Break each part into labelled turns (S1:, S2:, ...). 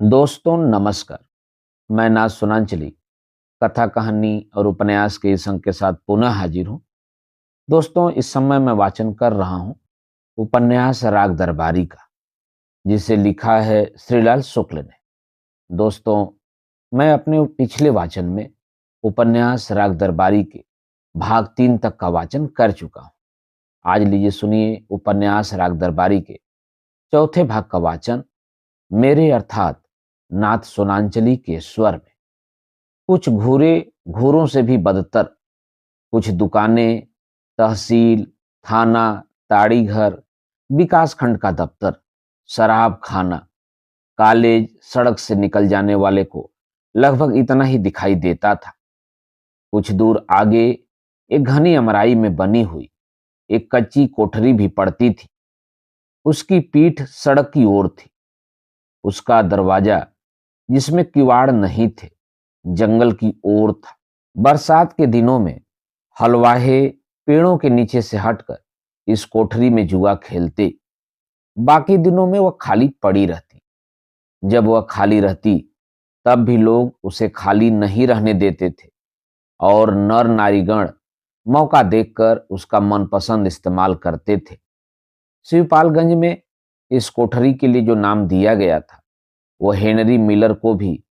S1: दोस्तों नमस्कार। मैं नाथ सुनांचली कथा कहानी और उपन्यास के इस अंक के साथ पुनः हाजिर हूँ। दोस्तों इस समय मैं वाचन कर रहा हूँ उपन्यास राग दरबारी का, जिसे लिखा है श्रीलाल शुक्ल ने। दोस्तों मैं अपने पिछले वाचन में उपन्यास राग दरबारी के भाग 3 तक का वाचन कर चुका हूँ। आज लीजिए सुनिए उपन्यास राग दरबारी के चौथे भाग का वाचन मेरे अर्थात नाथ सोनांचली के स्वर में। कुछ घूरे घूरों से भी बदतर, कुछ दुकानें, तहसील, थाना, ताड़ी घर, विकास खंड का दफ्तर, शराब खाना, कॉलेज, सड़क से निकल जाने वाले को लगभग इतना ही दिखाई देता था। कुछ दूर आगे एक घनी अमराई में बनी हुई एक कच्ची कोठरी भी पड़ती थी। उसकी पीठ सड़क की ओर थी। उसका दरवाजा, जिसमें किवाड़ नहीं थे, जंगल की ओर था। बरसात के दिनों में हलवाहे पेड़ों के नीचे से हटकर इस कोठरी में जुआ खेलते। बाकी दिनों में वह खाली पड़ी रहती। जब वह खाली रहती तब भी लोग उसे खाली नहीं रहने देते थे और नर नारीगण मौका देखकर उसका मनपसंद इस्तेमाल करते थे। शिवपालगंज में इस कोठरी के लिए जो नाम दिया गया था, वह हेनरी मिलर को भी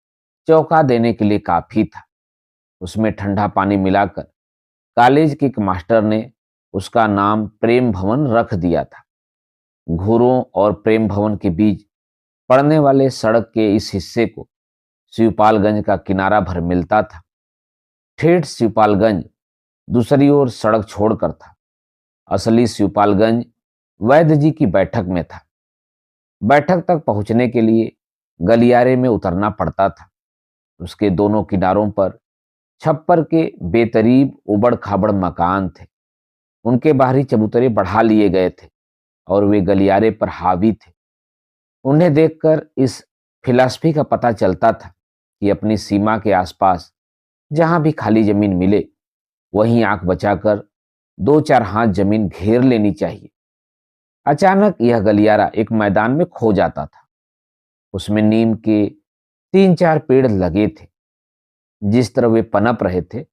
S1: चौंका देने के लिए काफी था। उसमें ठंडा पानी मिलाकर कॉलेज के एक मास्टर ने उसका नाम प्रेम भवन रख दिया था। घूरों और प्रेम भवन के बीच पड़ने वाले सड़क के इस हिस्से को शिवपालगंज का किनारा भर मिलता था। ठेठ शिवपालगंज दूसरी ओर सड़क छोड़कर था। असली शिवपालगंज वैद्य जी की बैठक में था। बैठक तक पहुंचने के लिए गलियारे में उतरना पड़ता था। उसके दोनों किनारों पर छप्पर के बेतरीब उबड़ खाबड़ मकान थे। उनके बाहरी चबूतरे बढ़ा लिए गए थे और वे गलियारे पर हावी थे। उन्हें देखकर इस फिलॉसफी का पता चलता था कि अपनी सीमा के आसपास जहां भी खाली जमीन मिले, वहीं आंख बचाकर 2-4 हाथ जमीन घेर लेनी चाहिए। अचानक यह गलियारा एक मैदान में खो जाता था। उसमें नीम के 3-4 पेड़ लगे थे। जिस तरह वे पनप रहे थे,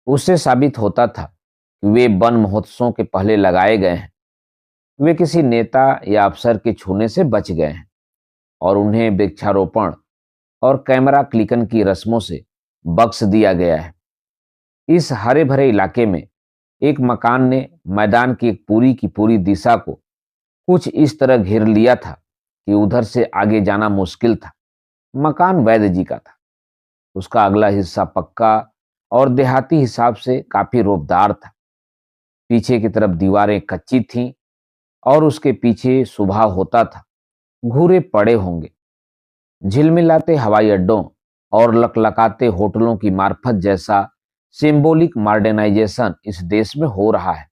S1: उससे साबित होता था कि वे वन महोत्सव के पहले लगाए गए हैं। वे किसी नेता या अफसर के छूने से बच गए हैं और उन्हें वृक्षारोपण और कैमरा क्लिकन की रस्मों से बख्श दिया गया है। इस हरे भरे इलाके में एक मकान ने मैदान की एक पूरी की पूरी दिशा को कुछ इस तरह घेर लिया था कि उधर से आगे जाना मुश्किल था। मकान वैद्य जी का था। उसका अगला हिस्सा पक्का और देहाती हिसाब से काफी रौबदार था। पीछे की तरफ दीवारें कच्ची थीं और उसके पीछे सुबह होता था घूरे पड़े होंगे। झिलमिलाते हवाई अड्डों और लकलकाते होटलों की मार्फत जैसा सिंबॉलिक मॉडर्नाइजेशन इस देश में हो रहा है,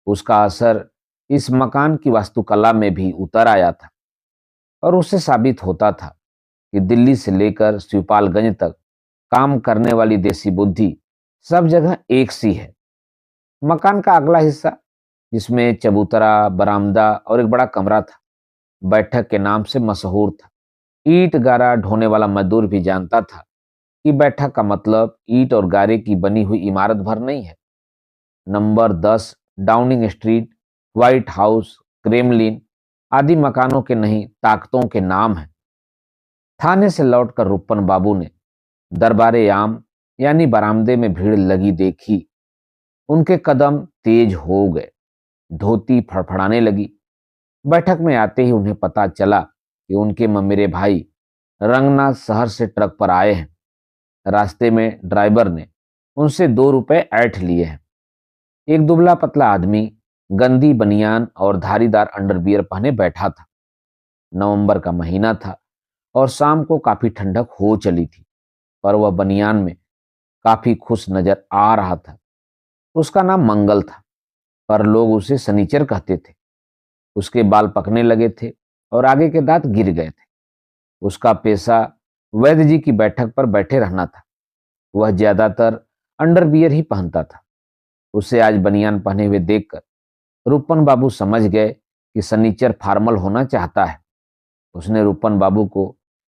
S1: उसका असर इस मकान की वास्तुकला में भी उतर आया था और उससे साबित होता था कि दिल्ली से लेकर शिवपालगंज तक काम करने वाली देसी बुद्धि सब जगह एक सी है। मकान का अगला हिस्सा, जिसमें चबूतरा, बरामदा और एक बड़ा कमरा था, बैठक के नाम से मशहूर था। ईंट गारा ढोने वाला मजदूर भी जानता था कि बैठक का मतलब ईंट और गारे की बनी हुई इमारत भर नहीं है। Number 10 Downing street, white house, Kremlin आदि मकानों के नहीं, ताकतों के नाम हैं। थाने से लौटकर रुपन बाबू ने दरबारे आम यानी बरामदे में भीड़ लगी देखी। उनके कदम तेज हो गए। धोती फड़फड़ाने लगी। बैठक में आते ही उन्हें पता चला कि उनके ममेरे भाई रंगनाथ शहर से ट्रक पर आए हैं। रास्ते में ड्राइवर ने उनसे 2 रुपए ऐंठ लिए हैं। एक दुबला पतला आदमी गंदी बनियान और धारीदार अंडरवियर पहने बैठा था। नवंबर का महीना था और शाम को काफी ठंडक हो चली थी, पर वह बनियान में काफी खुश नजर आ रहा था। उसका नाम मंगल था, पर लोग उसे सनीचर कहते थे। उसके बाल पकने लगे थे और आगे के दांत गिर गए थे। उसका पेशा वैद्य जी की बैठक पर बैठे रहना था। वह ज्यादातर अंडरवियर ही पहनता था। उसे आज बनियान पहने हुए देखकर रूपन बाबू समझ गए कि सनीचर फॉर्मल होना चाहता है। उसने रूपन बाबू को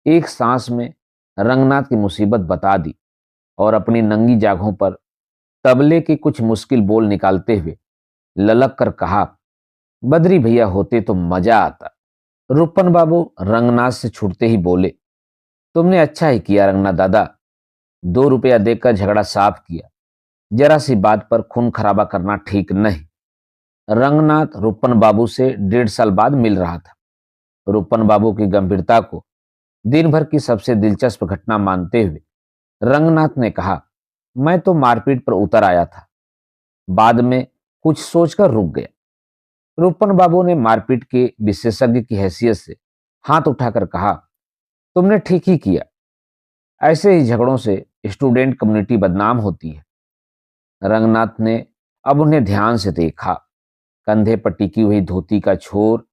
S1: एक सांस में रंगनाथ की मुसीबत बता दी और अपनी नंगी जांघों पर तबले के कुछ मुश्किल बोल निकालते हुए ललक कर कहा, बद्री भैया होते तो मजा आता। रूपन बाबू रंगनाथ से छूटते ही बोले, तुमने अच्छा ही किया रंगनाथ दादा, 2 रुपया देकर झगड़ा साफ किया। जरा सी बात पर खून खराबा करना ठीक नहीं। रंगनाथ रूपन बाबू से 1.5 साल बाद मिल रहा था। रूपन बाबू की गंभीरता को दिन भर की सबसे दिलचस्प घटना मानते हुए रंगनाथ ने कहा, मैं तो मारपीट पर उतर आया था, बाद में कुछ सोचकर रुक गया। रूपन बाबू ने मारपीट के विशेषज्ञ की हैसियत से हाथ उठाकर कहा, तुमने ठीक ही किया। ऐसे ही झगड़ों से स्टूडेंट कम्युनिटी बदनाम होती है। रंगनाथ ने अब उन्हें ध्यान से देखा। कंधे पर टिकी हुई धोती का छोर,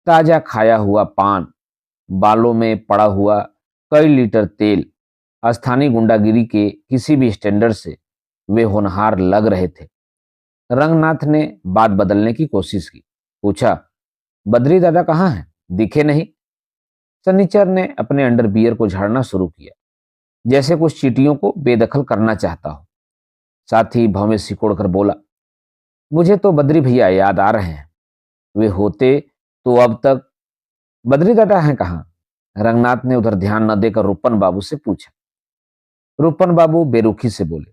S1: ताजा खाया हुआ पान, बालों में पड़ा हुआ कई लीटर तेल, स्थानीय गुंडागिरी के किसी भी स्टैंडर्ड से वे होनहार लग रहे थे। रंगनाथ ने बात बदलने की कोशिश की। पूछा, बद्री दादा कहाँ हैं? दिखे नहीं। सनीचर ने अपने अंडरवियर को झाड़ना शुरू किया, जैसे कुछ चींटियों को बेदखल करना चाहता हो। साथ ही भौं में सिकोड़कर बोला, मुझे तो बद्री भैया याद आ रहे हैं। वे होते तो अब तक। बद्री दादा हैं कहाँ? रंगनाथ ने उधर ध्यान न देकर रूपन बाबू से पूछा। रूपन बाबू बेरुखी से बोले,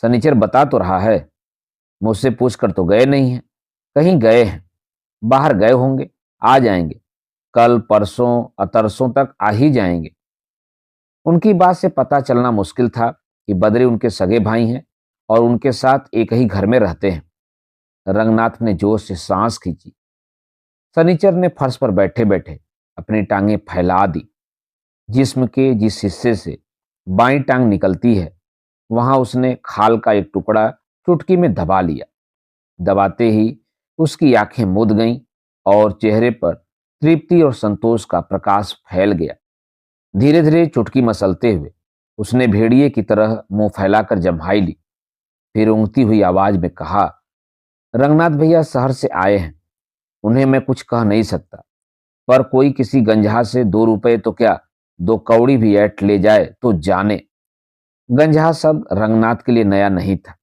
S1: सनीचर बता तो रहा है, मुझसे पूछकर तो गए नहीं हैं। कहीं गए हैं, बाहर गए होंगे, आ जाएंगे। कल परसों अतरसों तक आ ही जाएंगे। उनकी बात से पता चलना मुश्किल था कि बद्री उनके सगे भाई हैं और उनके साथ एक ही घर में रहते हैं। रंगनाथ ने जोश से सांस खींची। सनीचर ने फर्श पर बैठे बैठे अपनी टांगें फैला दी। जिस्म के जिस हिस्से से बाईं टांग निकलती है, वहां उसने खाल का एक टुकड़ा चुटकी में दबा लिया। दबाते ही उसकी आंखें मुद गईं और चेहरे पर तृप्ति और संतोष का प्रकाश फैल गया। धीरे धीरे चुटकी मसलते हुए उसने भेड़िए की तरह मुंह फैलाकर जम्हाई ली। फिर ऊँगती हुई आवाज में कहा, रंगनाथ भैया शहर से आए हैं, उन्हें मैं कुछ कह नहीं सकता, पर कोई किसी गंजहा से 2 रुपए तो क्या, 2 कौड़ी भी ऐंठ ले जाए तो जाने। गंजहा शब्द रंगनाथ के लिए नया नहीं था।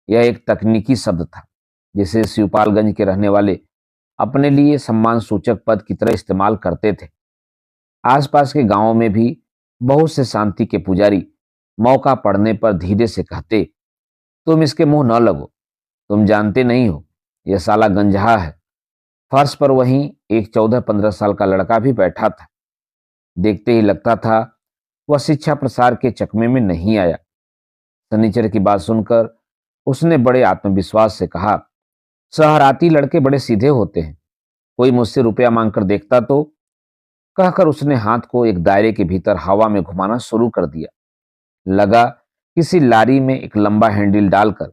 S1: यह एक तकनीकी शब्द था जिसे शिवपालगंज के रहने वाले अपने लिए सम्मान सूचक पद की तरह इस्तेमाल करते थे। आसपास के गांवों में भी बहुत से शांति के पुजारी मौका पड़ने पर धीरे से कहते, तुम इसके मुंह न लगो, तुम जानते नहीं हो, यह साला गंजहा है। फर्श पर वहीं एक 14-15 साल का लड़का भी बैठा था। देखते ही लगता था वह शिक्षा प्रसार के चकमे में नहीं आया। सनीचर की बात सुनकर उसने बड़े आत्मविश्वास से कहा, शहराती लड़के बड़े सीधे होते हैं, कोई मुझसे रुपया मांगकर देखता तो। कहकर उसने हाथ को एक दायरे के भीतर हवा में घुमाना शुरू कर दिया। लगा किसी लारी में एक लंबा हैंडल डालकर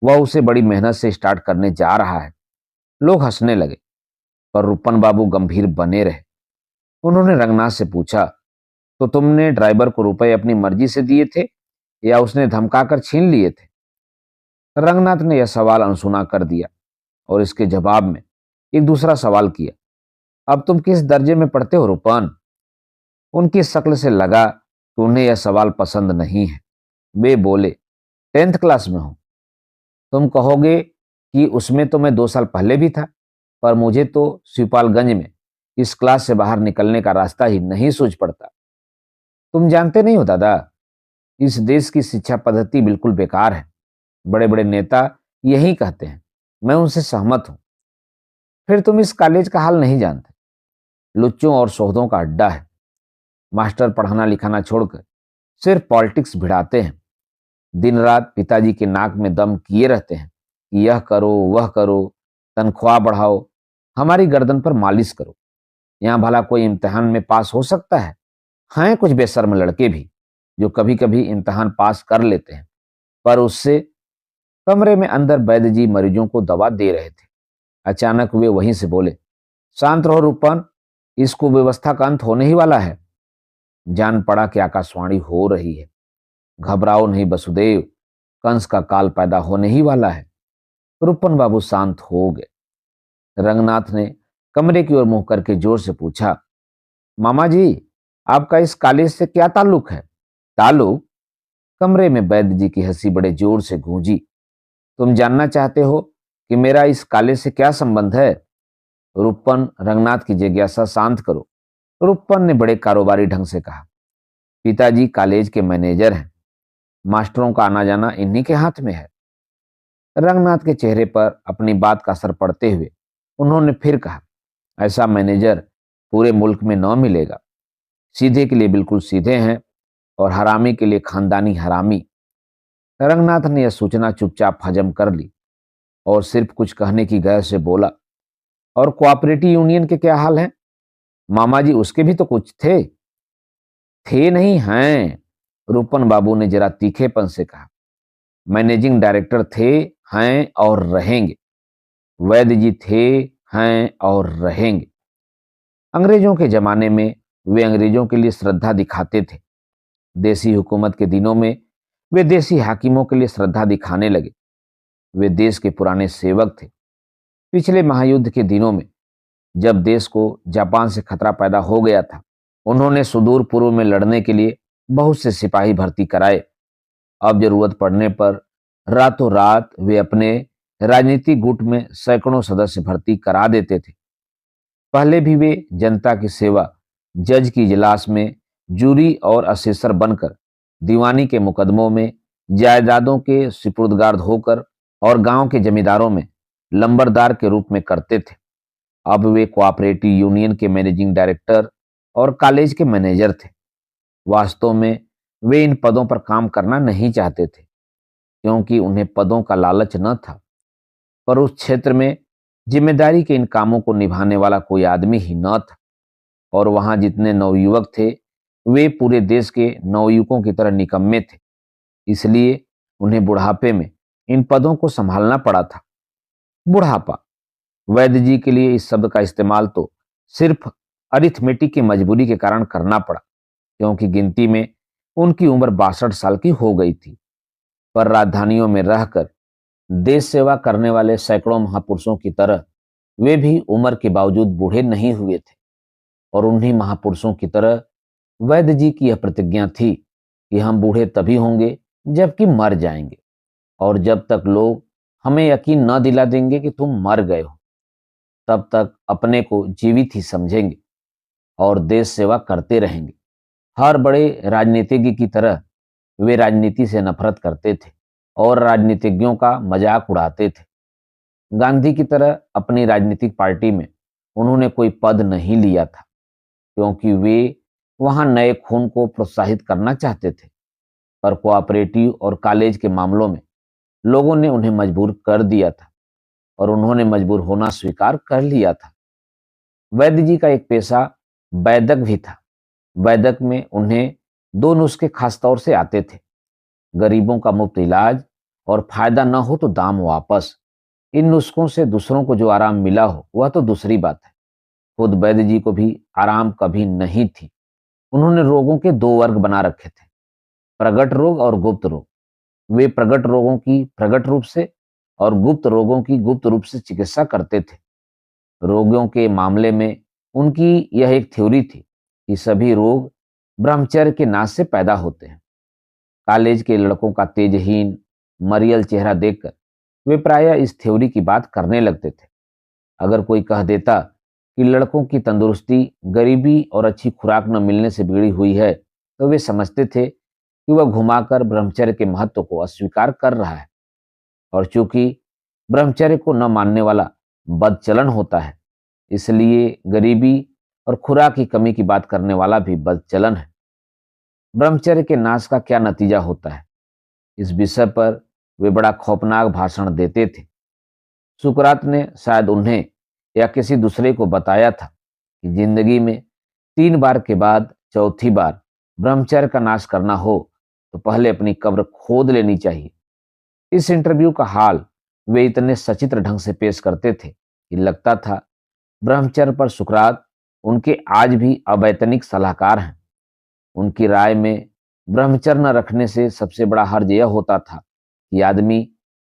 S1: वह उसे बड़ी मेहनत से स्टार्ट करने जा रहा है। लोग हंसने लगे, पर रूपन बाबू गंभीर बने रहे। उन्होंने रंगनाथ से पूछा, तो तुमने ड्राइवर को रुपए अपनी मर्जी से दिए थे या उसने धमकाकर छीन लिए थे? रंगनाथ ने यह सवाल अनसुना कर दिया और इसके जवाब में एक दूसरा सवाल किया, अब तुम किस दर्जे में पढ़ते हो रूपन? उनकी शक्ल से लगा कि उन्हें यह सवाल पसंद नहीं है। वे बोले, 10th क्लास में हूं। तुम कहोगे कि उसमें तो मैं 2 साल पहले भी था, पर मुझे तो शिवपालगंज में इस क्लास से बाहर निकलने का रास्ता ही नहीं सूझ पड़ता। तुम जानते नहीं हो दादा, इस देश की शिक्षा पद्धति बिल्कुल बेकार है। बड़े बड़े नेता यही कहते हैं, मैं उनसे सहमत हूं। फिर तुम इस कॉलेज का हाल नहीं जानते। लुच्चों और शोधों का अड्डा है। मास्टर पढ़ाना लिखाना छोड़कर सिर्फ पॉलिटिक्स भिड़ाते हैं। दिन रात पिताजी के नाक में दम किए रहते हैं कि यह करो वह करो, तनख्वाह बढ़ाओ, हमारी गर्दन पर मालिश करो। यहाँ भला कोई इम्तिहान में पास हो सकता है? हैं कुछ बेशर्म लड़के भी जो कभी कभी इम्तिहान पास कर लेते हैं, पर उससे। कमरे में अंदर वैद्य जी मरीजों को दवा दे रहे थे। अचानक वे वहीं से बोले, शांत रहो रूपन, इस कुव्यवस्था का अंत होने ही वाला है। जान पड़ा कि आकाशवाणी हो रही है। घबराओ नहीं वसुदेव, कंस का काल पैदा होने ही वाला है। रूपन बाबू शांत हो गए। रंगनाथ ने कमरे की ओर मुंह करके जोर से पूछा, मामा जी, आपका इस कॉलेज से क्या ताल्लुक है? ताल्लुक? कमरे में वैद्य जी की हंसी बड़े जोर से गूंजी। तुम जानना चाहते हो कि मेरा इस कॉलेज से क्या संबंध है? रूपन, रंगनाथ की जिज्ञासा शांत करो। रूपन ने बड़े कारोबारी ढंग से कहा, पिताजी कॉलेज के मैनेजर हैं। मास्टरों का आना जाना इन्हीं के हाथ में है। रंगनाथ के चेहरे पर अपनी बात का असर पड़ते हुए उन्होंने फिर कहा, ऐसा मैनेजर पूरे मुल्क में न मिलेगा। सीधे के लिए बिल्कुल सीधे हैं और हरामी के लिए खानदानी हरामी। रंगनाथ ने यह सूचना चुपचाप हजम कर ली और सिर्फ कुछ कहने की गैर से बोला, और कोऑपरेटिव यूनियन के क्या हाल है? मामा जी उसके भी तो कुछ थे। थे नहीं हैं, रूपन बाबू ने जरा तीखेपन से कहा। मैनेजिंग डायरेक्टर थे, हैं और रहेंगे। वैद्य जी थे, हैं और रहेंगे। अंग्रेजों के जमाने में वे अंग्रेजों के लिए श्रद्धा दिखाते थे। देसी हुकूमत के दिनों में वे देसी हाकिमों के लिए श्रद्धा दिखाने लगे। वे देश के पुराने सेवक थे। पिछले महायुद्ध के दिनों में जब देश को जापान से खतरा पैदा हो गया था, उन्होंने सुदूर पूर्व में लड़ने के लिए बहुत से सिपाही भर्ती कराए। अब जरूरत पड़ने पर रातों रात वे अपने राजनीतिक गुट में सैकड़ों सदस्य भर्ती करा देते थे। पहले भी वे जनता की सेवा, जज की इजलास में जूरी और असेसर बनकर, दीवानी के मुकदमों में जायदादों के सुपुर्दगार होकर और गांव के जमींदारों में लंबरदार के रूप में करते थे। अब वे कोऑपरेटिव यूनियन के मैनेजिंग डायरेक्टर और कॉलेज के मैनेजर थे। वास्तव में वे इन पदों पर काम करना नहीं चाहते थे, क्योंकि उन्हें पदों का लालच न था, पर उस क्षेत्र में जिम्मेदारी के इन कामों को निभाने वाला कोई आदमी ही न था। और वहां जितने नवयुवक थे, वे पूरे देश के नवयुवकों की तरह निकम्मे थे। इसलिए उन्हें बुढ़ापे में इन पदों को संभालना पड़ा था। बुढ़ापा, वैद्य जी के लिए इस शब्द का इस्तेमाल तो सिर्फ अरिथमेटिक की मजबूरी के कारण करना पड़ा, क्योंकि गिनती में उनकी उम्र 62 साल की हो गई थी। पर राजधानियों में रहकर देश सेवा करने वाले सैकड़ों महापुरुषों की तरह वे भी उम्र के बावजूद बूढ़े नहीं हुए थे। और उन्हीं महापुरुषों की तरह वैद्य जी की यह प्रतिज्ञा थी कि हम बूढ़े तभी होंगे जबकि मर जाएंगे, और जब तक लोग हमें यकीन न दिला देंगे कि तुम मर गए हो, तब तक अपने को जीवित ही समझेंगे और देश सेवा करते रहेंगे। हर बड़े राजनीतिज्ञ की तरह वे राजनीति से नफरत करते थे और राजनीतिज्ञों का मजाक उड़ाते थे। गांधी की तरह अपनी राजनीतिक पार्टी में उन्होंने कोई पद नहीं लिया था, क्योंकि वे वहां नए खून को प्रोत्साहित करना चाहते थे। पर कोऑपरेटिव और कॉलेज के मामलों में लोगों ने उन्हें मजबूर कर दिया था, और उन्होंने मजबूर होना स्वीकार कर लिया था। वैद्य जी का एक पेशा वैदक भी था। वैदक में उन्हें दो नुस्खे खास तौर से आते थे, गरीबों का मुफ्त इलाज और फायदा न हो तो दाम वापस। इन नुस्खों से दूसरों को जो आराम मिला हो वह तो दूसरी बात है, खुद वैद्य जी को भी आराम कभी नहीं थी। उन्होंने रोगों के दो वर्ग बना रखे थे, प्रगट रोग और गुप्त रोग। वे प्रगट रोगों की प्रगट रूप से और गुप्त रोगों की गुप्त रूप से चिकित्सा करते थे। रोगियों के मामले में उनकी यह एक थ्योरी थी कि सभी रोग ब्रह्मचर्य के नाश से पैदा होते हैं। कॉलेज के लड़कों का तेजहीन, मरियल चेहरा देखकर वे प्रायः इस थ्योरी की बात करने लगते थे। अगर कोई कह देता कि लड़कों की तंदुरुस्ती गरीबी और अच्छी खुराक न मिलने से बिगड़ी हुई है, तो वे समझते थे कि वह घुमाकर ब्रह्मचर्य के महत्व को अस्वीकार कर रहा है। और चूंकि ब्रह्मचर्य को न मानने वाला बदचलन होता है, इसलिए गरीबी और खुराक की कमी की बात करने वाला भी बदचलन है। ब्रह्मचर्य के नाश का क्या नतीजा होता है, इस विषय पर वे बड़ा खौफनाक भाषण देते थे। सुकरात ने शायद उन्हें या किसी दूसरे को बताया था कि जिंदगी में 3 बार के बाद चौथी बार ब्रह्मचर्य का नाश करना हो तो पहले अपनी कब्र खोद लेनी चाहिए। इस इंटरव्यू का हाल वे इतने सचित्र ढंग से पेश करते थे कि लगता था ब्रह्मचर्य पर सुकरात उनके आज भी अवैतनिक सलाहकार हैं। उनकी राय में ब्रह्मचर्य न रखने से सबसे बड़ा हर्ज यह होता था कि आदमी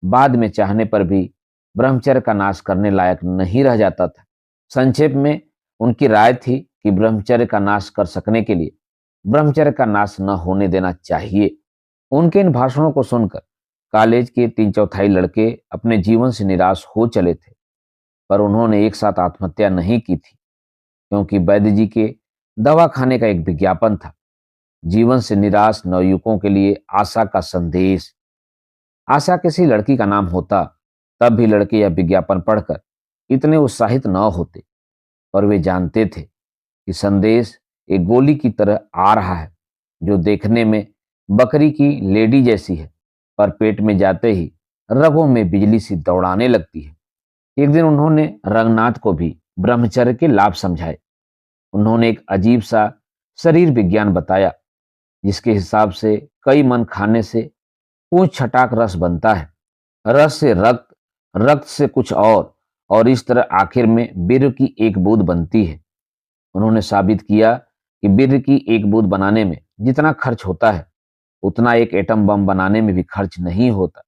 S1: बाद में चाहने पर भी ब्रह्मचर्य का नाश करने लायक नहीं रह जाता था। संक्षेप में उनकी राय थी कि ब्रह्मचर्य का नाश कर सकने के लिए ब्रह्मचर्य का नाश न होने देना चाहिए। उनके इन भाषणों को सुनकर कॉलेज के 3/4 लड़के अपने जीवन से निराश हो चले थे, पर उन्होंने एक साथ आत्महत्या नहीं की थी, क्योंकि वैद्य जी के दवा खाने का एक विज्ञापन था, जीवन से निराश नवयुवकों के लिए आशा का संदेश। आशा किसी लड़की का नाम होता तब भी लड़के यह विज्ञापन पढ़कर इतने उत्साहित न होते, पर वे जानते थे कि संदेश एक गोली की तरह आ रहा है, जो देखने में बकरी की लेडी जैसी है, पर पेट में जाते ही रगों में बिजली सी दौड़ाने लगती है। एक दिन उन्होंने रंगनाथ को भी ब्रह्मचर्य के लाभ समझाए। उन्होंने एक अजीब सा शरीर विज्ञान बताया, जिसके हिसाब से कई मन खाने से पूछ छटाक रस बनता है, रस से रक्त, रक्त से कुछ और इस तरह आखिर में वीर्य की एक बूंद बनती है। उन्होंने साबित किया कि वीर्य की एक बूंद बनाने में जितना खर्च होता है, उतना एक एटम बम बनाने में भी खर्च नहीं होता।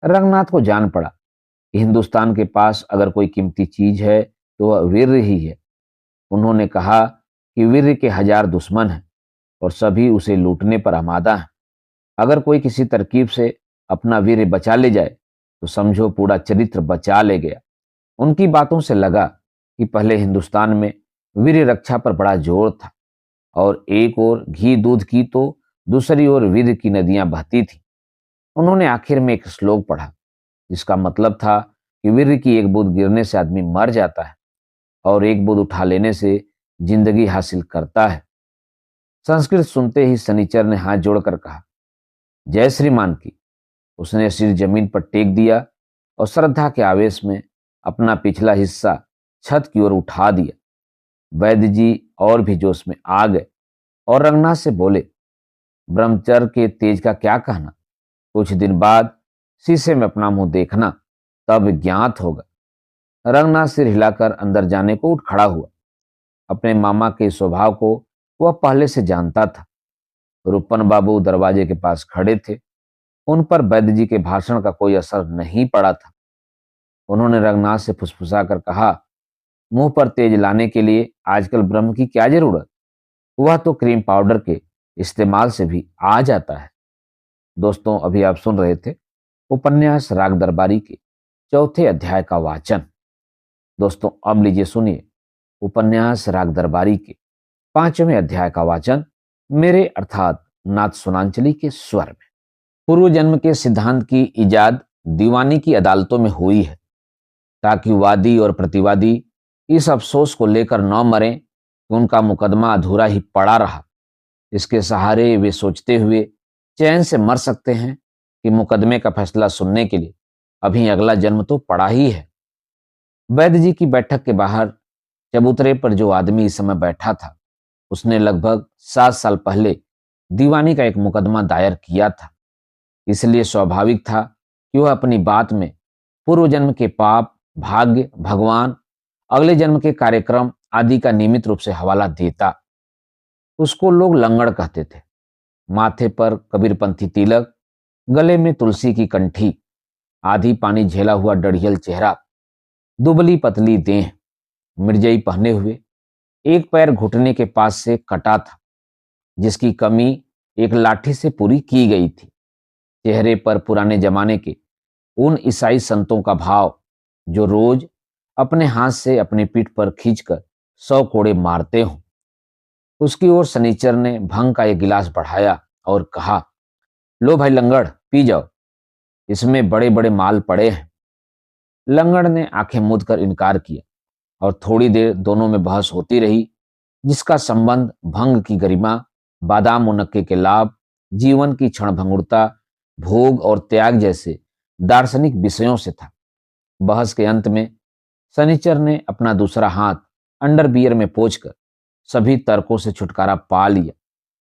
S1: रंगनाथ को जान पड़ा कि हिंदुस्तान के पास अगर कोई कीमती चीज है तो वह वीर्य ही है। उन्होंने कहा कि वीर्य के 1000 दुश्मन हैं और सभी उसे लूटने पर आमादा हैं। अगर कोई किसी तरकीब से अपना वीर्य बचा ले जाए तो समझो पूरा चरित्र बचा ले गया। उनकी बातों से लगा कि पहले हिंदुस्तान में वीर्य रक्षा पर बड़ा जोर था, और एक ओर घी दूध की तो दूसरी ओर वीर्य की नदियां बहती थी। उन्होंने आखिर में एक श्लोक पढ़ा, जिसका मतलब था कि वीर्य की एक बूंद गिरने से आदमी मर जाता है और एक बूंद उठा लेने से जिंदगी हासिल करता है। संस्कृत सुनते ही शनिचर ने हाथ जोड़कर कहा, जय श्रीमान की। उसने सिर जमीन पर टेक दिया और श्रद्धा के आवेश में अपना पिछला हिस्सा छत की ओर उठा दिया। वैद्य जी और भी जोश में आ गए और रंगनाथ से बोले, ब्रह्मचर्य के तेज का क्या कहना? कुछ दिन बाद शीशे में अपना मुंह देखना, तब ज्ञात होगा। रंगनाथ सिर हिलाकर अंदर जाने को उठ खड़ा हुआ। अपने मामा के स्वभाव को वह पहले से जानता था। रूपन बाबू दरवाजे के पास खड़े थे। उन पर वैद्य जी के भाषण का कोई असर नहीं पड़ा था। उन्होंने रंगनाथ से फुसफुसाकर कहा, मुंह पर तेज लाने के लिए आजकल ब्रह्म की क्या जरूरत? वह तो क्रीम पाउडर के इस्तेमाल से भी आ जाता है। दोस्तों, अभी आप सुन रहे थे उपन्यास राग दरबारी के 4थे अध्याय का वाचन। दोस्तों, अब लीजिए सुनिए उपन्यास राग दरबारी के 5वें अध्याय का वाचन मेरे अर्थात नाथ सुनांचली के स्वर में। पूर्व जन्म के सिद्धांत की इजाद दीवानी की अदालतों में हुई है, ताकि वादी और प्रतिवादी इस अफसोस को लेकर न मरें कि उनका मुकदमा अधूरा ही पड़ा रहा। इसके सहारे वे सोचते हुए चैन से मर सकते हैं कि मुकदमे का फैसला सुनने के लिए अभी अगला जन्म तो पड़ा ही है। वैद्य जी की बैठक के बाहर चबूतरे पर जो आदमी इस समय बैठा था, उसने लगभग 7 साल पहले दीवानी का एक मुकदमा दायर किया था। इसलिए स्वाभाविक था कि वह अपनी बात में पूर्व जन्म के पाप, भाग्य, भगवान, अगले जन्म के कार्यक्रम आदि का नियमित रूप से हवाला देता। उसको लोग लंगड़ कहते थे। माथे पर कबीरपंथी तिलक, गले में तुलसी की कंठी, आधी पानी झेला हुआ डढ़ियल चेहरा, दुबली पतली देह, मिर्जई पहने हुए, एक पैर घुटने के पास से कटा था, जिसकी कमी एक लाठी से पूरी की गई थी। चेहरे पर पुराने जमाने के उन ईसाई संतों का भाव जो रोज अपने हाथ से अपनी पीठ पर खींचकर 100 कोड़े मारते हों। उसकी ओर शनिचर ने भंग का एक गिलास बढ़ाया और कहा, लो भाई लंगड़, पी जाओ, इसमें बड़े बड़े माल पड़े हैं। लंगड़ ने आंखें मूंद कर इनकार किया और थोड़ी देर दोनों में बहस होती रही, जिसका संबंध भंग की गरिमा, बादाम मुनक्के के लाभ, जीवन की क्षणभंगुरता, भोग और त्याग जैसे दार्शनिक विषयों से था। बहस के अंत में शनिचर ने अपना दूसरा हाथ अंडरबियर में पोंछकर सभी तर्कों से छुटकारा पा लिया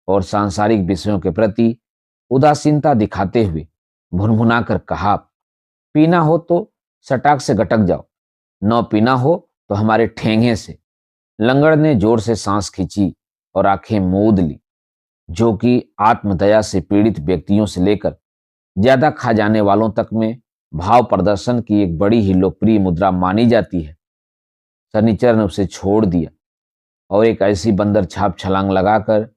S1: और सांसारिक विषयों के प्रति उदासीनता दिखाते हुए भुनभुना कर कहा, पीना हो तो सटाक से गटक जाओ, न पीना हो तो हमारे ठेंगे से। लंगड़ ने जोर से सांस खींची और आंखें मूंद ली, जो कि आत्मदया से पीड़ित व्यक्तियों से लेकर ज्यादा खा जाने वालों तक में भाव प्रदर्शन की एक बड़ी ही लोकप्रिय मुद्रा मानी जाती है। शनिचर ने उसे छोड़ दिया और एक ऐसी बंदर छाप छलांग लगाकर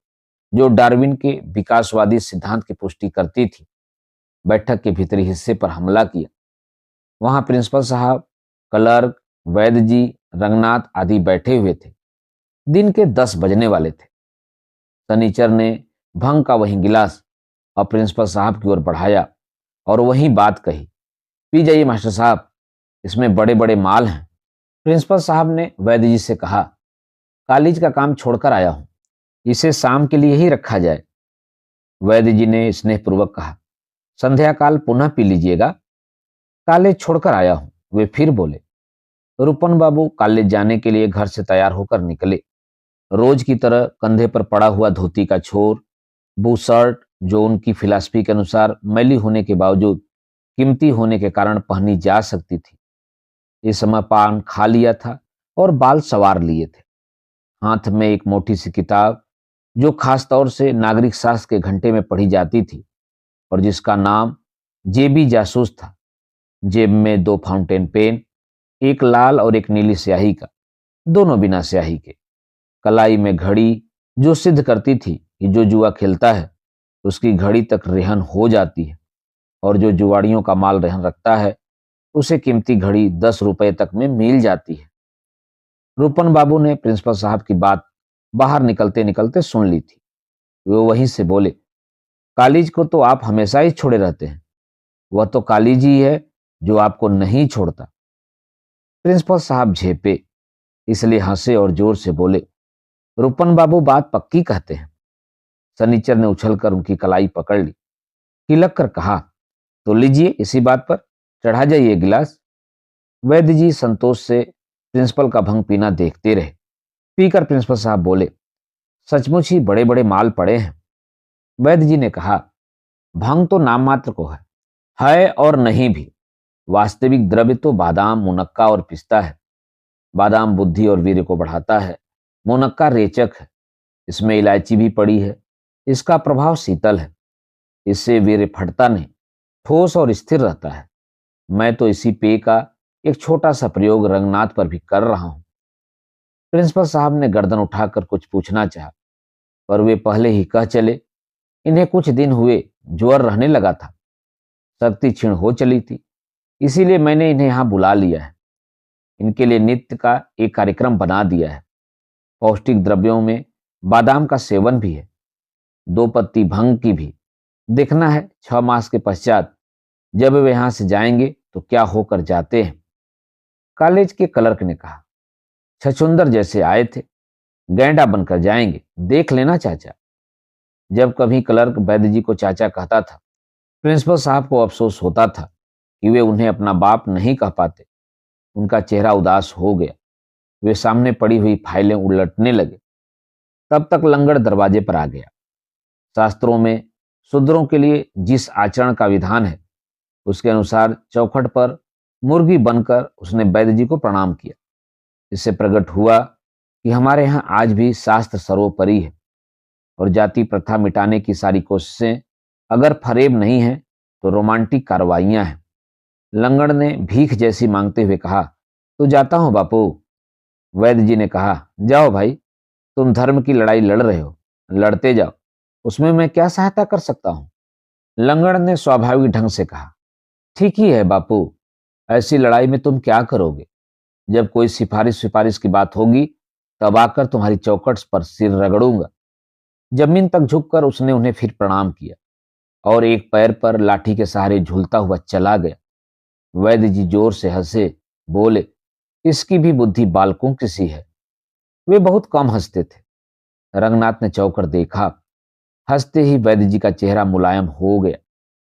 S1: जो डार्विन के विकासवादी सिद्धांत की पुष्टि करती थी, बैठक के भीतरी हिस्से पर हमला किया। वहां प्रिंसिपल साहब, क्लर्क, वैद्य जी, रंगनाथ आदि बैठे हुए थे। दिन के 10 बजने वाले थे। सनीचर ने भंग का वही गिलास और प्रिंसिपल साहब की ओर बढ़ाया और वही बात कही, पी जाइए मास्टर साहब, इसमें बड़े बड़े माल हैं। प्रिंसिपल साहब ने वैद्य जी से कहा, कॉलेज का काम छोड़कर आया हूं, इसे शाम के लिए ही रखा जाए। वैद्य जी ने स्नेहपूर्वक कहा, संध्या काल पुनः पी लीजिएगा। कॉलेज छोड़कर आया हूं, वे फिर बोले। रूपन बाबू कॉलेज जाने के लिए घर से तैयार होकर निकले। रोज की तरह कंधे पर पड़ा हुआ धोती का छोर, बूशर्ट, जो उनकी फिलॉसफी के अनुसार मैली होने के बावजूद कीमती होने के कारण पहनी जा सकती थी। इस समय पान खा लिया था और बाल संवार लिए थे। हाथ में एक मोटी सी किताब, जो खास तौर से नागरिक शास्त्र के घंटे में पढ़ी जाती थी और जिसका नाम जेबी जासूस था। जेब में 2 फाउंटेन पेन, एक लाल और एक नीली स्याही का, दोनों बिना स्याही के। कलाई में घड़ी, जो सिद्ध करती थी कि जो जुआ खेलता है उसकी घड़ी तक रेहन हो जाती है और जो जुआड़ियों का माल रेहन रखता है उसे कीमती घड़ी 10 रुपए तक में मिल जाती है। रूपन बाबू ने प्रिंसिपल साहब की बात बाहर निकलते निकलते सुन ली थी। वे वहीं से बोले, कॉलेज को तो आप हमेशा ही छोड़े रहते हैं, वह तो कॉलेज ही है जो आपको नहीं छोड़ता। प्रिंसिपल साहब झेपे, इसलिए हंसे और जोर से बोले, रूपन बाबू बात पक्की कहते हैं। सनीचर ने उछलकर उनकी कलाई पकड़ ली, किलक कर कहा, तो लीजिए, इसी बात पर चढ़ा जाइए गिलास। वैद्य जी संतोष से प्रिंसिपल का भंग पीना देखते रहे। पीकर प्रिंसिपल साहब बोले, सचमुच ही बड़े बड़े माल पड़े हैं। वैद्य जी ने कहा, भंग तो नाम मात्र को है और नहीं भी। वास्तविक द्रव्य तो बादाम, मुनक्का और पिस्ता है। बादाम बुद्धि और वीर्य को बढ़ाता है, मुनक्का रेचक है, इसमें इलायची भी पड़ी है, इसका प्रभाव शीतल है, इससे वीर्य फटता नहीं, ठोस और स्थिर रहता है। मैं तो इसी पेय का एक छोटा सा प्रयोग रंगनाथ पर भी कर रहा हूं। प्रिंसिपल साहब ने गर्दन उठाकर कुछ पूछना चाहा, पर वे पहले ही कह चले, इन्हें कुछ दिन हुए ज्वर रहने लगा था, शक्ति क्षीण हो चली थी, इसीलिए मैंने इन्हें यहां बुला लिया है। इनके लिए नित्य का एक कार्यक्रम बना दिया है। पौष्टिक द्रव्यों में बादाम का सेवन भी है, 2 पत्ती भंग की भी। देखना है 6 मास के पश्चात जब वे यहां से जाएंगे तो क्या होकर जाते हैं। कॉलेज के क्लर्क ने कहा, छछुंदर जैसे आए थे, गैंडा बनकर जाएंगे, देख लेना चाचा। जब कभी क्लर्क वैद्य जी को चाचा कहता था, प्रिंसिपल साहब को अफसोस होता था कि वे उन्हें अपना बाप नहीं कह पाते। उनका चेहरा उदास हो गया। वे सामने पड़ी हुई फाइलें उलटने लगे। तब तक लंगड़ दरवाजे पर आ गया। शास्त्रों में शूद्रों के लिए जिस आचरण का विधान है, उसके अनुसार चौखट पर मुर्गी बनकर उसने वैद्य जी को प्रणाम किया। इससे प्रकट हुआ कि हमारे यहाँ आज भी शास्त्र सर्वोपरि है और जाति प्रथा मिटाने की सारी कोशिशें अगर फरेब नहीं है तो रोमांटिक कार्रवाइयां हैं। लंगड़ ने भीख जैसी मांगते हुए कहा, तो जाता हूं बापू। वैद्य जी ने कहा, जाओ भाई, तुम धर्म की लड़ाई लड़ रहे हो, लड़ते जाओ, उसमें मैं क्या सहायता कर सकता हूं। लंगड़ ने स्वाभाविक ढंग से कहा, ठीक ही है बापू, ऐसी लड़ाई में तुम क्या करोगे। जब कोई सिफारिश सिफारिश की बात होगी तब आकर तुम्हारी चौखट पर सिर रगड़ूंगा। जमीन तक झुककर उसने उन्हें फिर प्रणाम किया और एक पैर पर लाठी के सहारे झूलता हुआ चला गया। वैद्य जी जोर से हंसे, बोले, इसकी भी बुद्धि बालकों की सी है। वे बहुत कम हंसते थे। रंगनाथ ने चौंकर देखा। हंसते ही वैद्य जी का चेहरा मुलायम हो गया।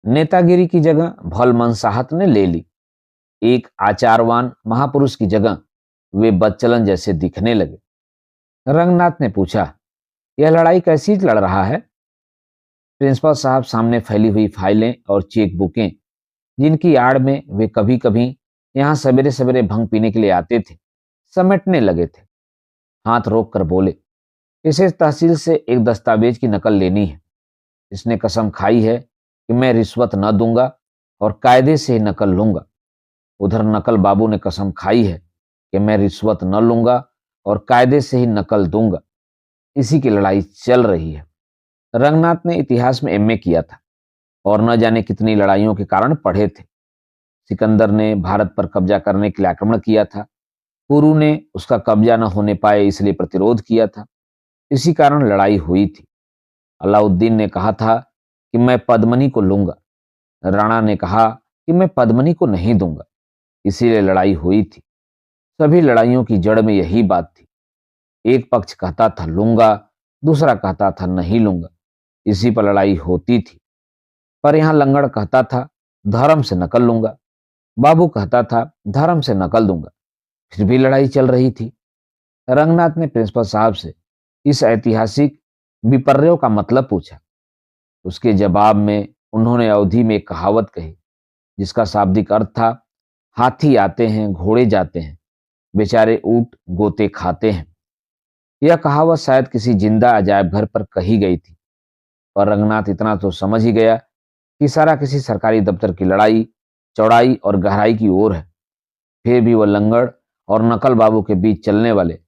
S1: नेतागिरी की जगह भलमनसाहत ने ले ली। एक आचारवान महापुरुष की जगह वे बदचलन जैसे दिखने लगे। रंगनाथ ने पूछा, यह लड़ाई कैसी लड़ रहा है। प्रिंसिपल साहब सामने फैली हुई फाइलें और चेक बुकें, जिनकी आड़ में वे कभी कभी यहां सवेरे सवेरे भंग पीने के लिए आते थे, समेटने लगे थे। हाथ रोक कर बोले, इसे तहसील से एक दस्तावेज की नकल लेनी है। इसने कसम खाई है कि मैं रिश्वत न दूंगा और कायदे से ही नकल लूंगा। उधर नकल बाबू ने कसम खाई है कि मैं रिश्वत न लूंगा और कायदे से ही नकल दूंगा। इसी की लड़ाई चल रही है। रंगनाथ ने इतिहास में एमए किया था और न जाने कितनी लड़ाइयों के कारण पढ़े थे। सिकंदर ने भारत पर कब्जा करने के लिए आक्रमण किया था। पुरु ने उसका कब्जा न होने पाए इसलिए प्रतिरोध किया था। इसी कारण लड़ाई हुई थी। अलाउद्दीन ने कहा था कि मैं पद्मनी को लूंगा। राणा ने कहा कि मैं पद्मनी को नहीं दूंगा। इसीलिए लड़ाई हुई थी। सभी लड़ाइयों की जड़ में यही बात थी। एक पक्ष कहता था लूंगा, दूसरा कहता था नहीं लूंगा। इसी पर लड़ाई होती थी। पर यहां लंगड़ कहता था धर्म से नकल लूंगा, बाबू कहता था धर्म से नकल दूंगा। फिर भी लड़ाई चल रही थी। रंगनाथ ने प्रिंसिपल साहब से इस ऐतिहासिक विपर्यों का मतलब पूछा। उसके जवाब में उन्होंने अवधि में एक कहावत कही जिसका शाब्दिक अर्थ था हाथी आते हैं घोड़े जाते हैं, बेचारे ऊंट गोते खाते हैं। यह कहावत शायद किसी जिंदा अजायब घर पर कही गई थी, पर रंगनाथ इतना तो समझ ही गया कि सारा किसी सरकारी दफ्तर की लड़ाई चौड़ाई और गहराई की ओर है। फिर भी वह लंगड़ और नकल बाबू के बीच चलने वाले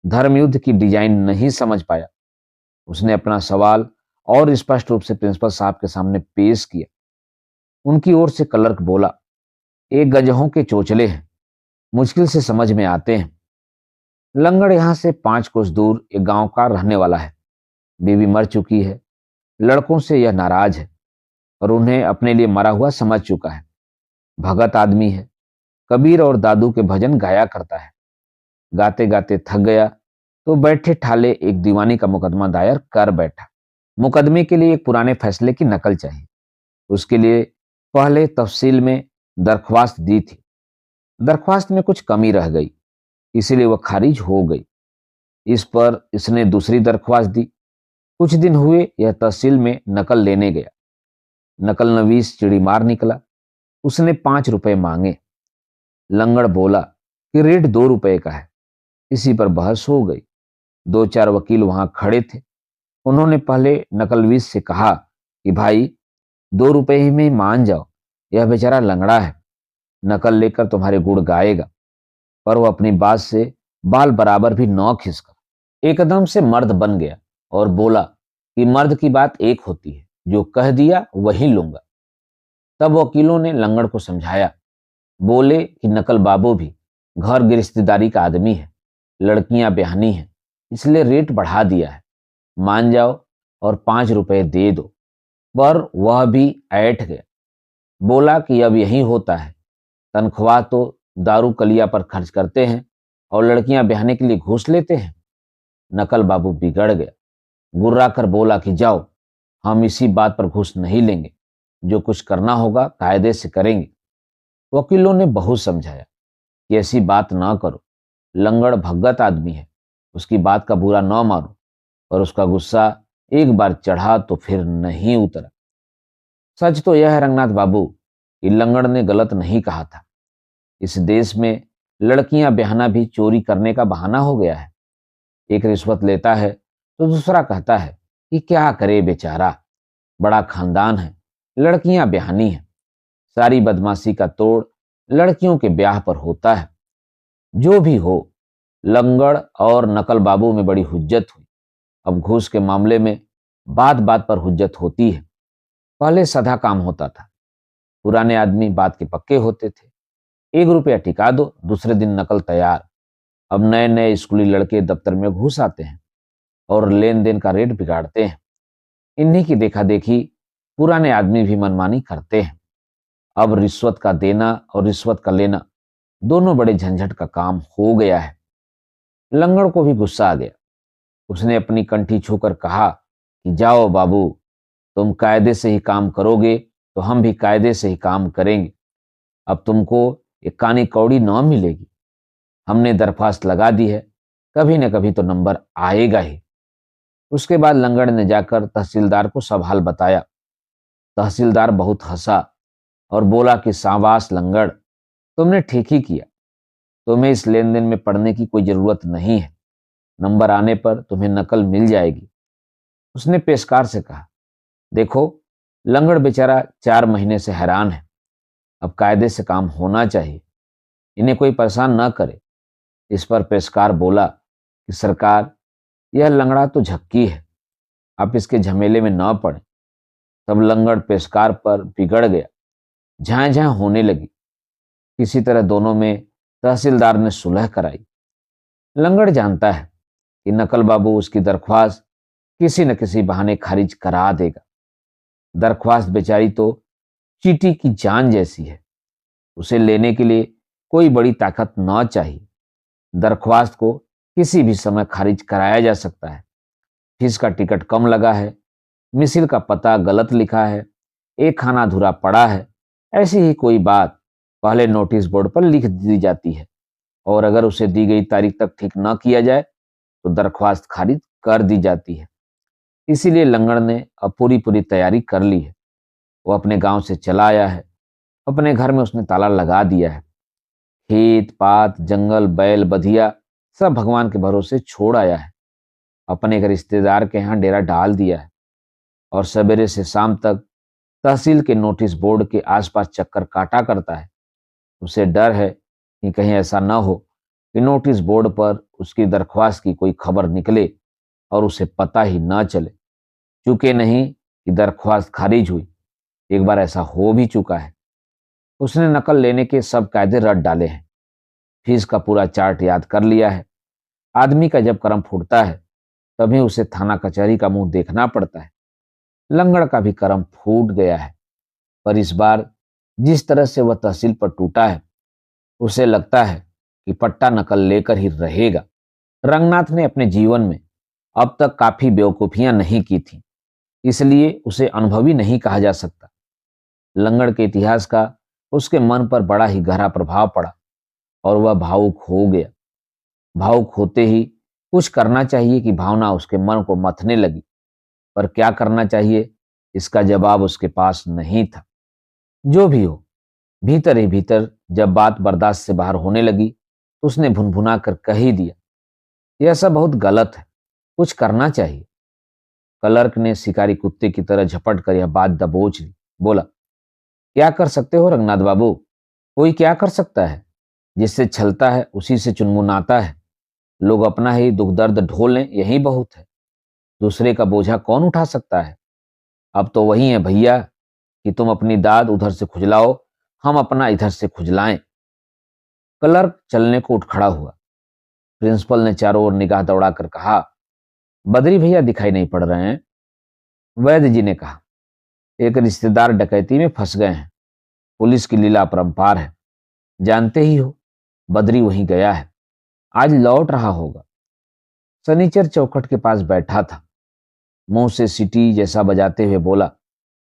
S1: धर्मयुद्ध की डिजाइन नहीं समझ पाया। उसने अपना सवाल और स्पष्ट रूप से प्रिंसिपल साहब के सामने पेश किया। उनकी ओर से क्लर्क बोला, एक गजहों के चोचले हैं, मुश्किल से समझ में आते हैं। लंगड़ यहां से 5 कोस दूर एक गांव का रहने वाला है। बीवी मर चुकी है। लड़कों से यह नाराज है और उन्हें अपने लिए मरा हुआ समझ चुका है। भगत आदमी है। कबीर और दादू के भजन गाया करता है। गाते गाते थक गया तो बैठे ठाले एक दीवानी का मुकदमा दायर कर बैठा। मुकदमे के लिए एक पुराने फैसले की नकल चाहिए। उसके लिए पहले तफसील में दरख्वास्त दी थी। दरख्वास्त में कुछ कमी रह गई, इसीलिए वह खारिज हो गई। इस पर इसने दूसरी दरख्वास्त दी। कुछ दिन हुए यह तहसील में नकल लेने गया। नकल नवीस चिड़ी मार निकला। उसने 5 रुपए मांगे। लंगड़ बोला कि रेट 2 रुपए का है। इसी पर बहस हो गई। 2-4 वकील वहां खड़े थे। उन्होंने पहले नकलवीस से कहा कि भाई 2 रुपए ही में मान जाओ, यह बेचारा लंगड़ा है, नकल लेकर तुम्हारे गुण गाएगा। पर वो अपनी बात से बाल बराबर भी नौ खिसका एकदम से मर्द बन गया और बोला कि मर्द की बात एक होती है, जो कह दिया वही लूंगा। तब वकीलों ने लंगड़ को समझाया। बोले कि नकल बाबू भी घर गिरफ्तारी का आदमी है, लड़कियां ब्याहनी हैं, इसलिए रेट बढ़ा दिया है। मान जाओ और 5 रुपए दे दो। पर वह भी ऐठ गया। बोला कि अब यही होता है, तनख्वाह तो दारू कलिया पर खर्च करते हैं और लड़कियां ब्याहने के लिए घूस लेते हैं। नकल बाबू बिगड़ गया। गुर्रा कर बोला कि जाओ, हम इसी बात पर घूस नहीं लेंगे, जो कुछ करना होगा कायदे से करेंगे। वकीलों ने बहुत समझाया कि ऐसी बात ना करो, लंगड़ भगत आदमी है, उसकी बात का बुरा न मानो। और उसका गुस्सा एक बार चढ़ा तो फिर नहीं उतरा। सच तो यह है रंगनाथ बाबू कि लंगड़ ने गलत नहीं कहा था। इस देश में लड़कियां ब्याहना भी चोरी करने का बहाना हो गया है। एक रिश्वत लेता है तो दूसरा कहता है कि क्या करे बेचारा, बड़ा खानदान है, लड़कियां ब्याहनी है। सारी बदमाशी का तोड़ लड़कियों के ब्याह पर होता है। जो भी हो, लंगड़ और नकल बाबू में बड़ी हुज्जत हुई। अब घूस के मामले में बात बात पर हुज्जत होती है। पहले सदा काम होता था। पुराने आदमी बात के पक्के होते थे। 1 रुपया टिका दो, दूसरे दिन नकल तैयार। अब नए नए स्कूली लड़के दफ्तर में घुस आते हैं और लेन देन का रेट बिगाड़ते हैं। इन्हीं की देखा देखी पुराने आदमी भी मनमानी करते हैं। अब रिश्वत का देना और रिश्वत का लेना दोनों बड़े झंझट का काम हो गया है। लंगड़ को भी गुस्सा आ गया। उसने अपनी कंठी छूकर कहा कि जाओ बाबू, तुम कायदे से ही काम करोगे तो हम भी कायदे से ही काम करेंगे। अब तुमको एक कानी कौड़ी न मिलेगी। हमने दरख्वास्त लगा दी है, कभी न कभी तो नंबर आएगा ही। उसके बाद लंगड़ ने जाकर तहसीलदार को सब हाल बताया। तहसीलदार बहुत हंसा और बोला कि शाबाश लंगड़, तुमने ठीक ही किया। तुम्हें इस लेन देन में पड़ने की कोई जरूरत नहीं है। नंबर आने पर तुम्हें नकल मिल जाएगी। उसने पेशकार से कहा, देखो लंगड़ बेचारा 4 महीने से हैरान है। अब कायदे से काम होना चाहिए, इन्हें कोई परेशान ना करे। इस पर पेशकार बोला कि सरकार, यह लंगड़ा तो झक्की है, आप इसके झमेले में न पड़े। तब लंगड़ पेशकार पर बिगड़ गया। झां झां होने लगी। किसी तरह दोनों में तहसीलदार ने सुलह कराई। लंगड़ जानता है कि नकल बाबू उसकी दरख्वास्त किसी न किसी बहाने खारिज करा देगा। दरख्वास्त बेचारी तो चींटी की जान जैसी है। उसे लेने के लिए कोई बड़ी ताकत न चाहिए। दरख्वास्त को किसी भी समय खारिज कराया जा सकता है। फीस का टिकट कम लगा है, मिसिल का पता गलत लिखा है, एक खाना अधूरा पड़ा है, ऐसी ही कोई बात पहले नोटिस बोर्ड पर लिख दी जाती है और अगर उसे दी गई तारीख तक ठीक न किया जाए तो दरख्वास्त खारिज कर दी जाती है। इसीलिए लंगड़ ने अब पूरी पूरी तैयारी कर ली है। वो अपने गांव से चला आया है। अपने घर में उसने ताला लगा दिया है। खेत पात जंगल बैल बधिया सब भगवान के भरोसे छोड़ आया है। अपने एक रिश्तेदार के यहाँ डेरा डाल दिया है और सवेरे से शाम तक तहसील के नोटिस बोर्ड के आसपास चक्कर काटा करता है। उसे डर है कि कहीं ऐसा न हो कि नोटिस बोर्ड पर उसकी दरख्वास्त की कोई खबर निकले और उसे पता ही न चले। चूके नहीं कि दरख्वास्त खारिज हुई, एक बार ऐसा हो भी चुका है। उसने नकल लेने के सब कायदे रट डाले हैं। फीस का पूरा चार्ट याद कर लिया है। आदमी का जब करम फूटता है तभी उसे थाना कचहरी का मुंह देखना पड़ता है। लंगड़ का भी करम फूट गया है, पर इस बार जिस तरह से वह तहसील पर टूटा है उसे लगता है कि पट्टा नकल लेकर ही रहेगा। रंगनाथ ने अपने जीवन में अब तक काफी बेवकूफियां नहीं की थी, इसलिए उसे अनुभवी नहीं कहा जा सकता। लंगड़ के इतिहास का उसके मन पर बड़ा ही गहरा प्रभाव पड़ा और वह भावुक हो गया। भावुक होते ही कुछ करना चाहिए कि भावना उसके मन को मथने लगी, पर क्या करना चाहिए इसका जवाब उसके पास नहीं था। जो भी हो, भीतर ही भीतर जब बात बर्दाश्त से बाहर होने लगी तो उसने भुनभुना कर कह ही दिया, यह सब बहुत गलत है, कुछ करना चाहिए। क्लर्क ने शिकारी कुत्ते की तरह झपट कर यह बात दबोच ली। बोला, क्या कर सकते हो रंगनाथ बाबू? कोई क्या कर सकता है? जिससे छलता है उसी से चुनमुनाता है। लोग अपना ही दुख दर्द ढोल लें यही बहुत है। दूसरे का बोझा कौन उठा सकता है? अब तो वही है भैया कि तुम अपनी दाद उधर से खुजलाओ, हम अपना इधर से खुजलाएं। क्लर्क चलने को उठ खड़ा हुआ। प्रिंसिपल ने चारों ओर निगाह दौड़ाकर कहा, बद्री भैया दिखाई नहीं पड़ रहे हैं। वैद्य जी ने कहा, एक रिश्तेदार डकैती में फंस गए हैं। पुलिस की लीला अपरंपार है, जानते ही हो। बद्री वहीं गया है, आज लौट रहा होगा। सनीचर चौखट के पास बैठा था, मुंह से सीटी जैसा बजाते हुए बोला,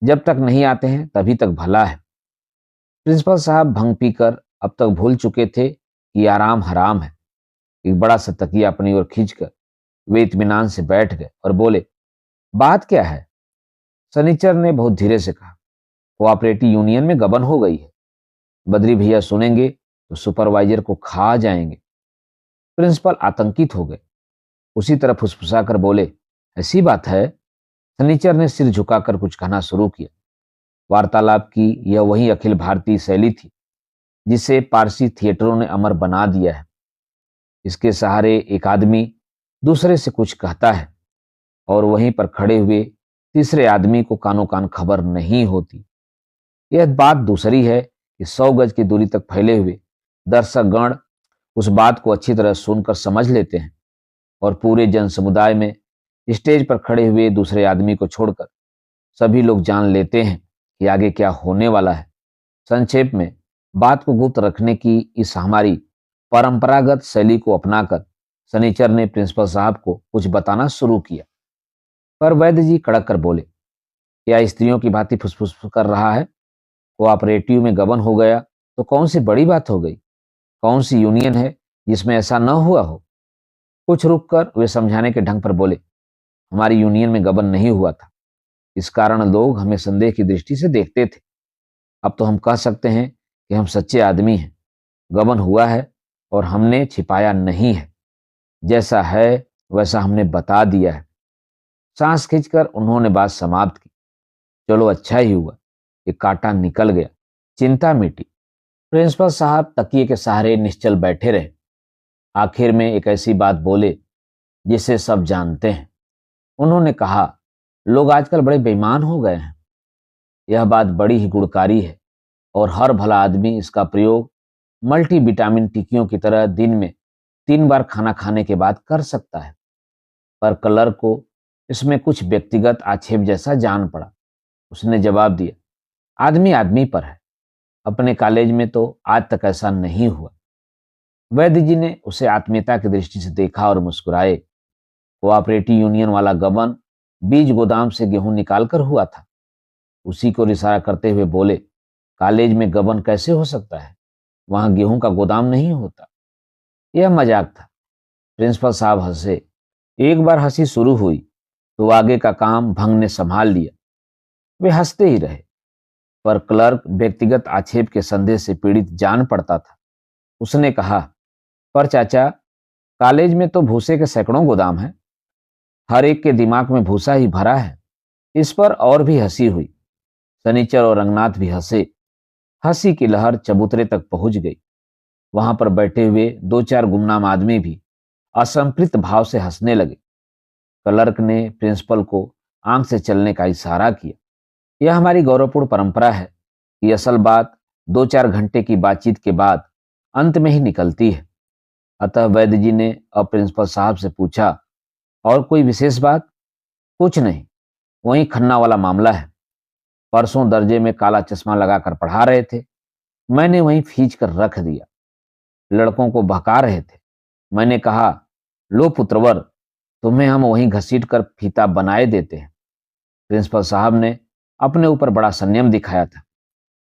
S1: जब तक नहीं आते हैं तभी तक भला है। प्रिंसिपल साहब भंग पीकर अब तक भूल चुके थे कि आराम हराम है। एक बड़ा सा तकिया अपनी ओर खींचकर वे इत्मीनान से बैठ गए और बोले, बात क्या है? सनीचर ने बहुत धीरे से कहा, कोऑपरेटिव यूनियन में गबन हो गई है। बद्री भैया सुनेंगे तो सुपरवाइजर को खा जाएंगे। प्रिंसिपल आतंकित हो गए। उसी तरह फुसफुसाकर बोले, ऐसी बात है? सनीचर ने सिर झुकाकर कुछ कहना शुरू किया। वार्तालाप की यह वही अखिल भारतीय शैली थी जिसे पारसी थिएटरों ने अमर बना दिया है। इसके सहारे एक आदमी दूसरे से कुछ कहता है और वहीं पर खड़े हुए तीसरे आदमी को कानों कान खबर नहीं होती। यह बात दूसरी है कि 100 गज की दूरी तक फैले हुए दर्शक गण उस बात को अच्छी तरह सुनकर समझ लेते हैं और पूरे जन समुदाय में स्टेज पर खड़े हुए दूसरे आदमी को छोड़कर सभी लोग जान लेते हैं कि आगे क्या होने वाला है। संक्षेप में बात को गुप्त रखने की इस हमारी परंपरागत शैली को अपनाकर सनीचर ने प्रिंसिपल साहब को कुछ बताना शुरू किया। पर वैद्य जी कड़क कर बोले, क्या स्त्रियों की भांति फुसफुस कर रहा है? कोऑपरेटिव में गबन हो गया तो कौन सी बड़ी बात हो गई? कौन सी यूनियन है जिसमें ऐसा न हुआ हो? कुछ रुक कर वे समझाने के ढंग पर बोले, हमारी यूनियन में गबन नहीं हुआ था, इस कारण लोग हमें संदेह की दृष्टि से देखते थे। अब तो हम कह सकते हैं कि हम सच्चे आदमी हैं। गबन हुआ है और हमने छिपाया नहीं है। जैसा है वैसा हमने बता दिया है। सांस खींचकर उन्होंने बात समाप्त की। चलो अच्छा ही हुआ, ये कांटा निकल गया, चिंता मिटी। प्रिंसिपल साहब तकिए के सहारे निश्चल बैठे रहे। आखिर में एक ऐसी बात बोले जिसे सब जानते हैं। उन्होंने कहा, लोग आजकल बड़े बेईमान हो गए हैं। यह बात बड़ी ही गुणकारी है और हर भला आदमी इसका प्रयोग मल्टीविटामिन टिक्कियों की तरह दिन में 3 बार खाना खाने के बाद कर सकता है। पर क्लर्क को इसमें कुछ व्यक्तिगत आक्षेप जैसा जान पड़ा। उसने जवाब दिया, आदमी आदमी पर है। अपने कॉलेज में तो आज तक ऐसा नहीं हुआ। वैद्य जी ने उसे आत्मीयता की दृष्टि से देखा और मुस्कुराए। कोऑपरेटिव यूनियन वाला गबन बीज गोदाम से गेहूं निकालकर हुआ था। उसी को इशारा करते हुए बोले, कॉलेज में गबन कैसे हो सकता है? वहां गेहूं का गोदाम नहीं होता। यह मजाक था। प्रिंसिपल साहब हंसे। एक बार हंसी शुरू हुई तो आगे का काम भंग ने संभाल लिया। वे हंसते ही रहे, पर क्लर्क व्यक्तिगत आक्षेप के संदेह से पीड़ित जान पड़ता था। उसने कहा, पर चाचा, कॉलेज में तो भूसे के सैकड़ों गोदाम हैं। हर एक के दिमाग में भूसा ही भरा है। इस पर और भी हंसी हुई। शनिचर और रंगनाथ भी हंसे। हंसी की लहर चबूतरे तक पहुंच गई। वहां पर बैठे हुए 2-4 गुमनाम आदमी भी असंतृप्त भाव से हंसने लगे। क्लर्क ने प्रिंसिपल को आंख से चलने का इशारा किया। यह हमारी गौरवपूर्ण परंपरा है कि असल बात 2-4 घंटे की बातचीत के बाद अंत में ही निकलती है। अतः वैद्य जी ने अब प्रिंसिपल साहब से पूछा, और कोई विशेष बात? कुछ नहीं, वही खन्ना वाला मामला है। परसों दर्जे में काला चश्मा लगाकर पढ़ा रहे थे। मैंने वहीं खींच कर रख दिया। लड़कों को बहका रहे थे। मैंने कहा, लो पुत्रवर, तुम्हें हम वहीं घसीट कर फीता बनाए देते हैं। प्रिंसिपल साहब ने अपने ऊपर बड़ा संयम दिखाया था,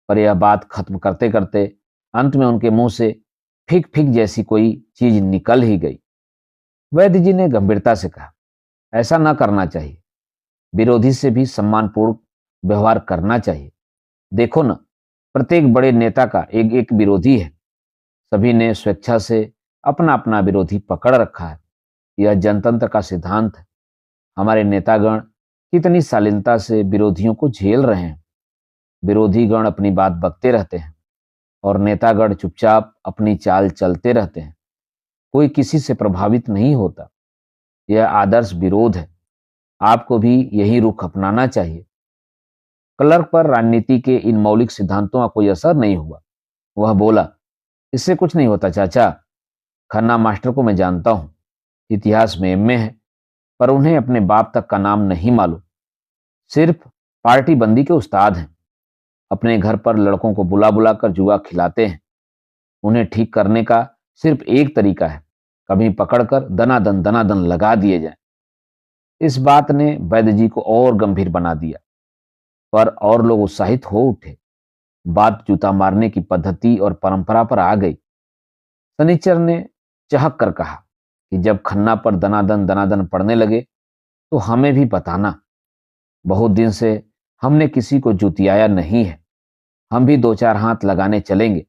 S1: पर यह बात खत्म करते करते अंत में उनके मुंह से फिक फिक जैसी कोई चीज निकल ही गई। वैद्य जी ने गंभीरता से कहा, ऐसा ना करना चाहिए। विरोधी से भी सम्मानपूर्वक व्यवहार करना चाहिए। देखो ना, प्रत्येक बड़े नेता का एक एक विरोधी है। सभी ने स्वेच्छा से अपना अपना विरोधी पकड़ रखा है। यह जनतंत्र का सिद्धांत है। हमारे नेतागण कितनी शालीनता से विरोधियों को झेल रहे हैं। विरोधी गण अपनी बात बकते रहते हैं और नेतागण चुपचाप अपनी चाल चलते रहते हैं। कोई किसी से प्रभावित नहीं होता। यह आदर्श विरोध है। आपको भी यही रुख अपनाना चाहिए। क्लर्क पर राजनीति के इन मौलिक सिद्धांतों का कोई असर नहीं हुआ। वह बोला, इससे कुछ नहीं होता चाचा। खन्ना मास्टर को मैं जानता हूं। इतिहास में एमए है, पर उन्हें अपने बाप तक का नाम नहीं मालूम। सिर्फ पार्टी बंदी के उस्ताद हैं। अपने घर पर लड़कों को बुला बुला कर जुआ खिलाते हैं। उन्हें ठीक करने का सिर्फ एक तरीका है, कभी पकड़कर दनादन लगा दिए जाए। इस बात ने वैद्य जी को और गंभीर बना दिया, पर और लोग उत्साहित हो उठे। बात जूता मारने की पद्धति और परंपरा पर आ गई। शनिचर ने चहक कर कहा कि जब खन्ना पर दनादन दनादन पड़ने लगे तो हमें भी बताना। बहुत दिन से हमने किसी को जुतियाया नहीं है। हम भी 2-4 हाथ लगाने चलेंगे।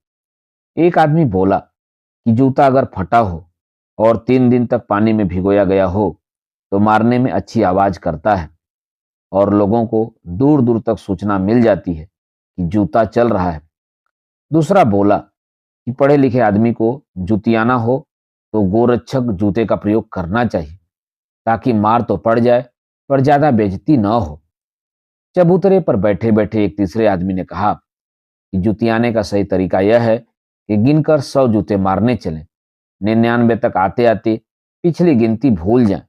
S1: एक आदमी बोला कि जूता अगर फटा हो और 3 दिन तक पानी में भिगोया गया हो तो मारने में अच्छी आवाज करता है और लोगों को दूर दूर तक सूचना मिल जाती है कि जूता चल रहा है। दूसरा बोला कि पढ़े लिखे आदमी को जुतियाना हो तो गोरक्षक जूते का प्रयोग करना चाहिए, ताकि मार तो पड़ जाए पर ज्यादा बेइज्जती न हो। चबूतरे पर बैठे बैठे एक तीसरे आदमी ने कहा कि जुतियाने का सही तरीका यह है कि गिनकर 100 जूते मारने चलें। 99 तक आते आते पिछली गिनती भूल जाएं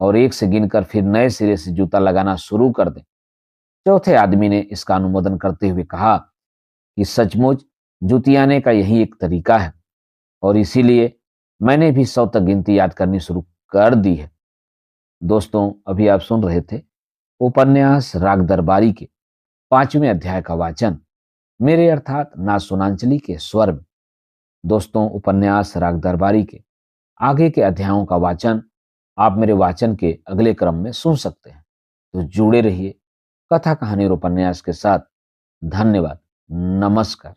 S1: और 1 से गिनकर फिर नए सिरे से जूता लगाना शुरू कर दें। चौथे आदमी ने इसका अनुमोदन करते हुए कहा कि सचमुच जुतियाने का यही एक तरीका है और इसीलिए मैंने भी 100 तक गिनती याद करनी शुरू कर दी है। दोस्तों, अभी आप सुन रहे थे उपन्यास राग दरबारी के 5वें अध्याय का वाचन मेरे अर्थात ना सुनांचली के स्वर में। दोस्तों, उपन्यास राग दरबारी के आगे के अध्यायों का वाचन आप मेरे वाचन के अगले क्रम में सुन सकते हैं। तो जुड़े रहिए कथा कहानी और उपन्यास के साथ। धन्यवाद। नमस्कार।